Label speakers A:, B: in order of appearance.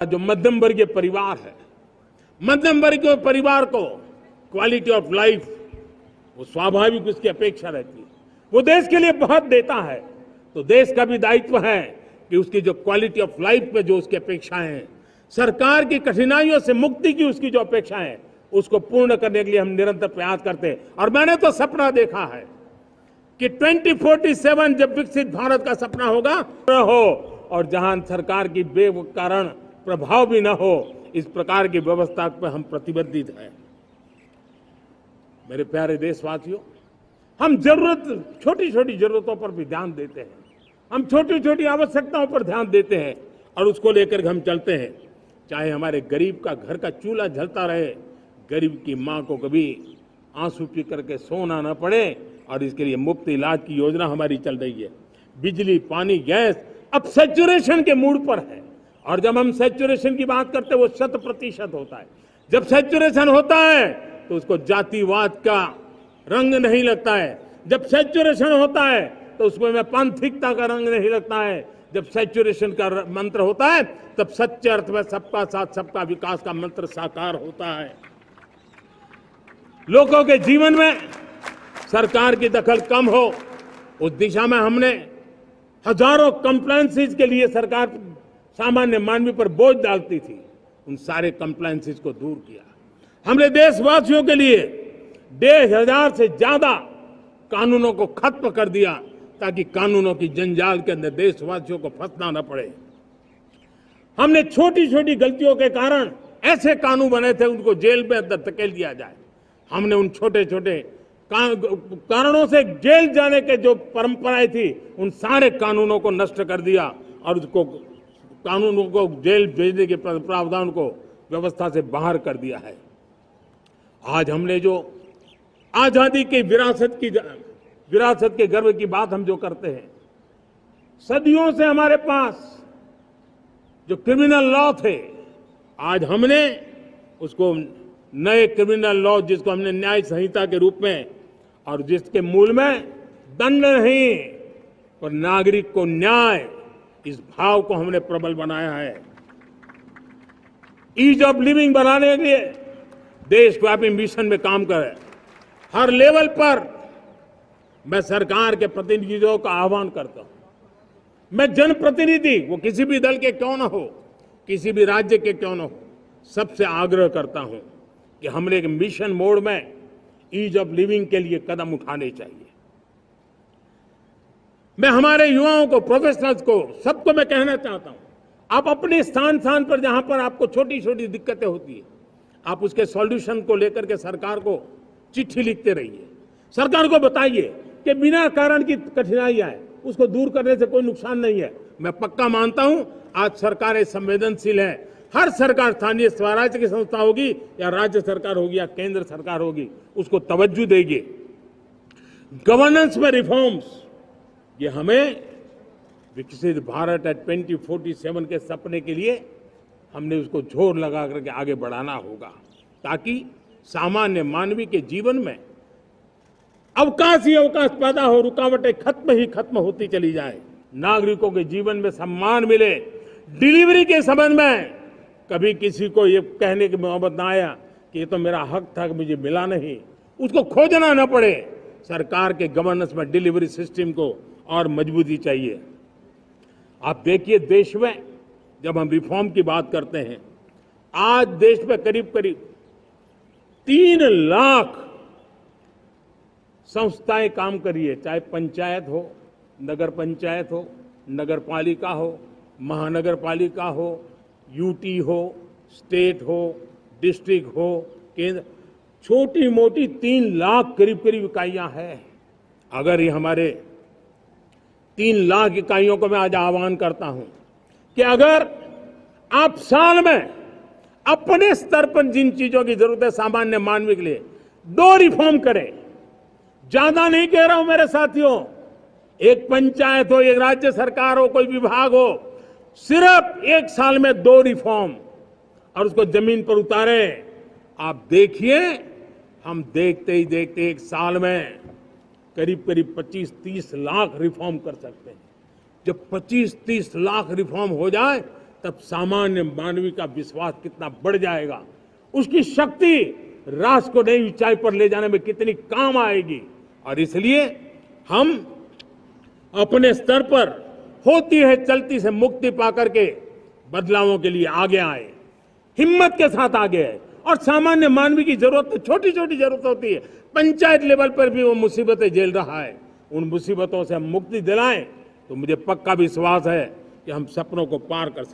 A: जो मध्यम वर्गीय परिवार है, मध्यम वर्गीय परिवार को क्वालिटी ऑफ लाइफ वो स्वाभाविक उसकी अपेक्षा रहती है। वो देश के लिए बहुत देता है, तो देश का भी दायित्व है कि उसकी जो क्वालिटी ऑफ लाइफ में जो उसकी अपेक्षाएं हैं, सरकार की कठिनाइयों से मुक्ति की उसकी जो अपेक्षाएं हैं, उसको पूर्ण करने के लिए हम निरंतर प्रयास करते हैं। और मैंने तो सपना देखा है कि 2047 जब विकसित भारत का सपना होगा हो और जहां सरकार की बेकारण प्रभाव भी न हो, इस प्रकार की व्यवस्था पर हम प्रतिबद्ध हैं। मेरे प्यारे देशवासियों, हम छोटी छोटी जरूरतों पर भी ध्यान देते हैं, हम छोटी छोटी आवश्यकताओं पर ध्यान देते हैं और उसको लेकर हम चलते हैं। चाहे हमारे गरीब का घर का चूल्हा जलता रहे, गरीब की मां को कभी आंसू पी करके सोना न पड़े, और इसके लिए मुफ्त इलाज की योजना हमारी चल रही है। बिजली, पानी, गैस अब सैचुरेशन के मूड पर है, और जब हम सैचुरेशन की बात करते हैं वो 100% होता है। जब सैचुरेशन होता है तो उसको जातिवाद का रंग नहीं लगता है। जब सैचुरेशन होता है तो उसमें पांथिकता का रंग नहीं लगता है। जब सैचुरेशन का मंत्र होता है तब सच्चे अर्थ में सबका साथ सबका विकास का मंत्र साकार होता है। लोगों के जीवन में सरकार की दखल कम हो, उस दिशा में हमने हजारों कंप्लायंसेस के लिए सरकार सामान्य मानवी पर बोझ डालती थी, उन सारे कंप्लायंसेस को दूर किया। हमने देशवासियों के लिए 1,500 से ज्यादा कानूनों को खत्म कर दिया ताकि कानूनों की जंजाल के अंदर देशवासियों को फंसना न पड़े। हमने छोटी छोटी गलतियों के कारण ऐसे कानून बने थे उनको जेल में अंदर धकेल दिया जाए। हमने उन छोटे छोटे कारणों से जेल जाने के जो परंपराएं थी उन सारे कानूनों को नष्ट कर दिया और उसको कानूनों को जेल भेजने के प्रावधान को व्यवस्था से बाहर कर दिया है। आज हमने जो आजादी की विरासत के गर्व की बात हम जो करते हैं, सदियों से हमारे पास जो क्रिमिनल लॉ थे, आज हमने उसको नए क्रिमिनल लॉ जिसको हमने न्याय संहिता के रूप में, और जिसके मूल में दंड नहीं पर नागरिक को न्याय, इस भाव को हमने प्रबल बनाया है। ईज ऑफ लिविंग बनाने के लिए देशव्यापी मिशन में काम करें। हर लेवल पर मैं सरकार के प्रतिनिधियों का आह्वान करता हूं। मैं जनप्रतिनिधि, वो किसी भी दल के क्यों न हो, किसी भी राज्य के क्यों न हो, सबसे आग्रह करता हूं कि हमने एक मिशन मोड में ईज ऑफ लिविंग के लिए कदम उठाने चाहिए। मैं हमारे युवाओं को, प्रोफेशनल्स को, सबको मैं कहना चाहता हूं, आप अपने स्थान पर जहां पर आपको छोटी छोटी दिक्कतें होती है, आप उसके सॉल्यूशन को लेकर के सरकार को चिट्ठी लिखते रहिए। सरकार को बताइए कि बिना कारण की कठिनाइयां है उसको दूर करने से कोई नुकसान नहीं है। मैं पक्का मानता हूं आज सरकारें संवेदनशील है। हर सरकार, स्थानीय स्वराज्य की संस्था होगी या राज्य सरकार होगी या केंद्र सरकार होगी, उसको तवज्जो देगी। गवर्नेंस में रिफॉर्म्स, ये हमें विकसित भारत 2047 के सपने के लिए हमने उसको जोर लगा करके आगे बढ़ाना होगा, ताकि सामान्य मानवी के जीवन में अवकाश ही अवकाश पैदा हो, रुकावटें खत्म होती चली जाए, नागरिकों के जीवन में सम्मान मिले। डिलीवरी के संबंध में कभी किसी को ये कहने की मोहब्बत ना आया कि ये तो मेरा हक था कि मुझे मिला नहीं, उसको खोजना न पड़े। सरकार के गवर्नेंस में डिलीवरी सिस्टम को और मजबूती चाहिए। आप देखिए, देश में जब हम रिफॉर्म की बात करते हैं, आज देश में करीब 3 लाख संस्थाएं काम कर रही है, चाहे पंचायत हो, नगर पंचायत हो, नगर पालिका हो, महानगर पालिका हो, यूटी हो, स्टेट हो, डिस्ट्रिक्ट हो, केंद्र, छोटी मोटी 3 लाख करीब इकाइयां हैं। अगर ये हमारे 3 लाख इकाइयों को मैं आज आह्वान करता हूं कि अगर आप साल में अपने स्तर पर जिन चीजों की जरूरत है सामान्य मानवी के लिए, 2 रिफॉर्म करें। ज्यादा नहीं कह रहा हूं मेरे साथियों, एक पंचायत हो, एक राज्य सरकार हो, कोई विभाग हो, सिर्फ 1 साल में 2 रिफॉर्म और उसको जमीन पर उतारें। आप देखिए, हम देखते ही देखते 1 साल में करीब 25-30 लाख रिफॉर्म कर सकते हैं। जब 25-30 लाख रिफॉर्म हो जाए तब सामान्य मानवी का विश्वास कितना बढ़ जाएगा, उसकी शक्ति राष्ट्र को नई ऊंचाई पर ले जाने में कितनी काम आएगी। और इसलिए हम अपने स्तर पर होती है चलती से मुक्ति पाकर के बदलावों के लिए आगे आए, हिम्मत के साथ आगे आए। और सामान्य मानवी की जरूरत, छोटी छोटी जरूरत होती है, पंचायत लेवल पर भी वो मुसीबतें झेल रहा है, उन मुसीबतों से हम मुक्ति दिलाएं तो मुझे पक्का विश्वास है कि हम सपनों को पार कर सकते हैं।